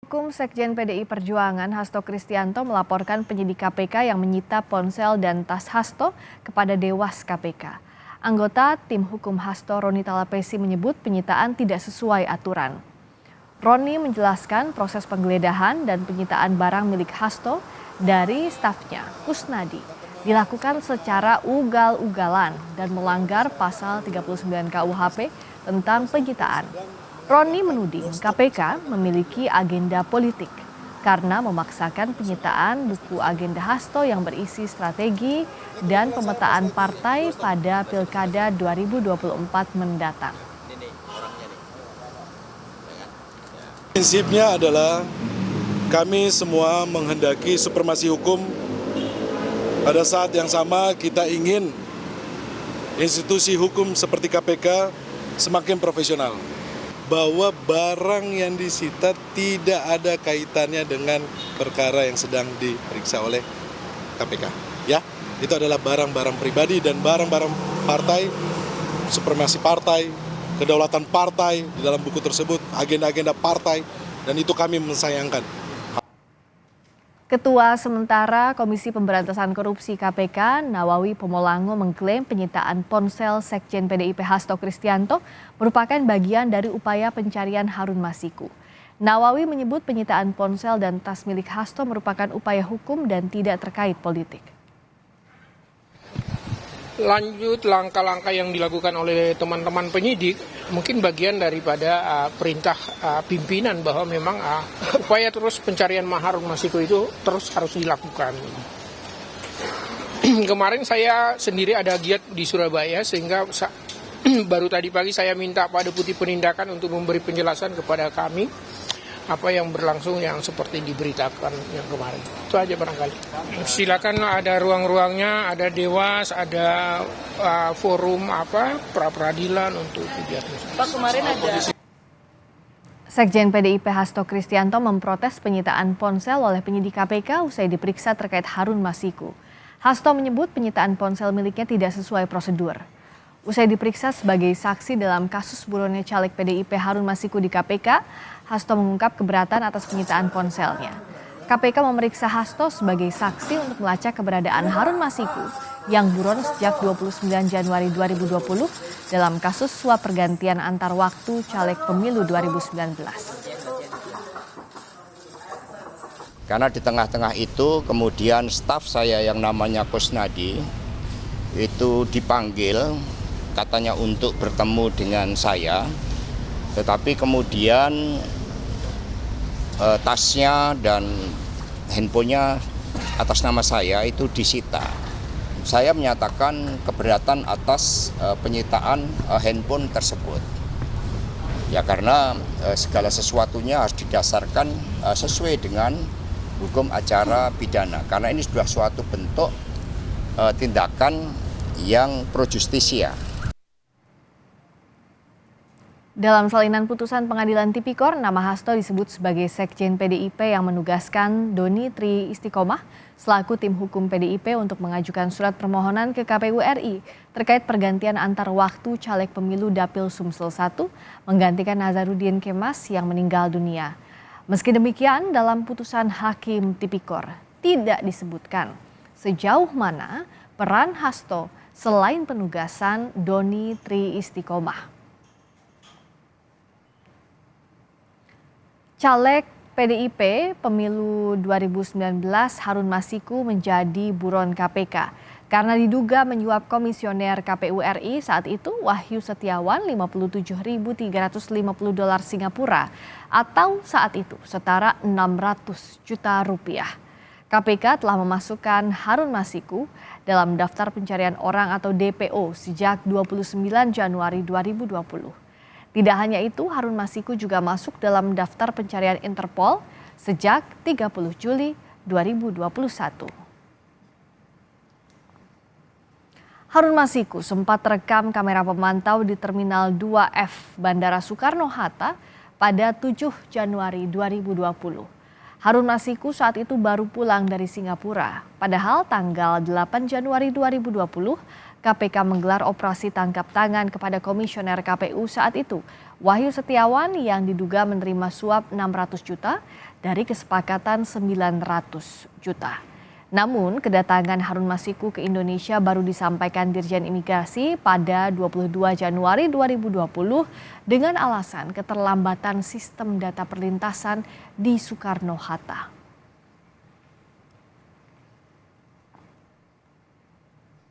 Hukum Sekjen PDI Perjuangan Hasto Kristianto melaporkan penyidik KPK yang menyita ponsel dan tas Hasto kepada Dewas KPK. Anggota tim hukum Hasto Roni Talapesi menyebut penyitaan tidak sesuai aturan. Roni menjelaskan proses penggeledahan dan penyitaan barang milik Hasto dari stafnya, Kusnadi, dilakukan secara ugal-ugalan dan melanggar pasal 39 KUHP tentang penyitaan. Roni menuding KPK memiliki agenda politik karena memaksakan penyitaan buku agenda Hasto yang berisi strategi dan pemetaan partai pada Pilkada 2024 mendatang. Prinsipnya adalah kami semua menghendaki supremasi hukum. Pada saat yang sama kita ingin institusi hukum seperti KPK semakin profesional. Bahwa barang yang disita tidak ada kaitannya dengan perkara yang sedang diperiksa oleh KPK. Ya, itu adalah barang-barang pribadi dan barang-barang partai, supremasi partai, kedaulatan partai di dalam buku tersebut, agenda-agenda partai, dan itu kami mensayangkan. Ketua Sementara Komisi Pemberantasan Korupsi KPK, Nawawi Pomolango mengklaim penyitaan ponsel Sekjen PDIP Hasto Kristianto merupakan bagian dari upaya pencarian Harun Masiku. Nawawi menyebut penyitaan ponsel dan tas milik Hasto merupakan upaya hukum dan tidak terkait politik. Lanjut langkah-langkah yang dilakukan oleh teman-teman penyidik mungkin bagian daripada perintah pimpinan bahwa memang upaya terus pencarian Harun Masiku itu terus harus dilakukan. Kemarin saya sendiri ada giat di Surabaya sehingga baru tadi pagi saya minta Pak Deputi Penindakan untuk memberi penjelasan kepada kami apa yang berlangsung yang seperti diberitakan yang kemarin. Itu aja barangkali. Silakan, ada ruang-ruangnya, ada Dewas, ada forum pra-peradilan untuk kegiatan. Pak, kemarin ada Sekjen PDIP Hasto Kristianto memprotes penyitaan ponsel oleh penyidik KPK usai diperiksa terkait Harun Masiku. Hasto menyebut penyitaan ponsel miliknya tidak sesuai prosedur. Usai diperiksa sebagai saksi dalam kasus buronnya caleg PDIP Harun Masiku di KPK, Hasto mengungkap keberatan atas penyitaan ponselnya. KPK memeriksa Hasto sebagai saksi untuk melacak keberadaan Harun Masiku yang buron sejak 29 Januari 2020 dalam kasus suap pergantian antar waktu caleg pemilu 2019. Karena di tengah-tengah itu kemudian staf saya yang namanya Kusnadi itu dipanggil katanya untuk bertemu dengan saya, tetapi kemudian tasnya dan handphonenya atas nama saya itu disita. Saya menyatakan keberatan atas penyitaan handphone tersebut. Ya karena segala sesuatunya harus didasarkan sesuai dengan hukum acara pidana. Karena ini sudah suatu bentuk tindakan yang pro justisia. Dalam salinan putusan pengadilan tipikor, nama Hasto disebut sebagai Sekjen PDIP yang menugaskan Doni Tri Istiqomah selaku tim hukum PDIP untuk mengajukan surat permohonan ke KPU RI terkait pergantian antar waktu caleg pemilu Dapil Sumsel 1 menggantikan Nazarudin Kemas yang meninggal dunia. Meski demikian, dalam putusan Hakim Tipikor tidak disebutkan sejauh mana peran Hasto selain penugasan Doni Tri Istiqomah. Caleg PDIP pemilu 2019 Harun Masiku menjadi buron KPK karena diduga menyuap komisioner KPU RI saat itu Wahyu Setiawan $57.350 Singapura atau saat itu setara 600 juta rupiah. KPK telah memasukkan Harun Masiku dalam daftar pencarian orang atau DPO sejak 29 Januari 2020. Tidak hanya itu, Harun Masiku juga masuk dalam daftar pencarian Interpol sejak 30 Juli 2021. Harun Masiku sempat terekam kamera pemantau di Terminal 2F Bandara Soekarno-Hatta pada 7 Januari 2020. Harun Masiku saat itu baru pulang dari Singapura, padahal tanggal 8 Januari 2020 KPK menggelar operasi tangkap tangan kepada komisioner KPU saat itu, Wahyu Setiawan, yang diduga menerima suap 600 juta dari kesepakatan 900 juta. Namun, kedatangan Harun Masiku ke Indonesia baru disampaikan Dirjen Imigrasi pada 22 Januari 2020 dengan alasan keterlambatan sistem data perlintasan di Soekarno-Hatta.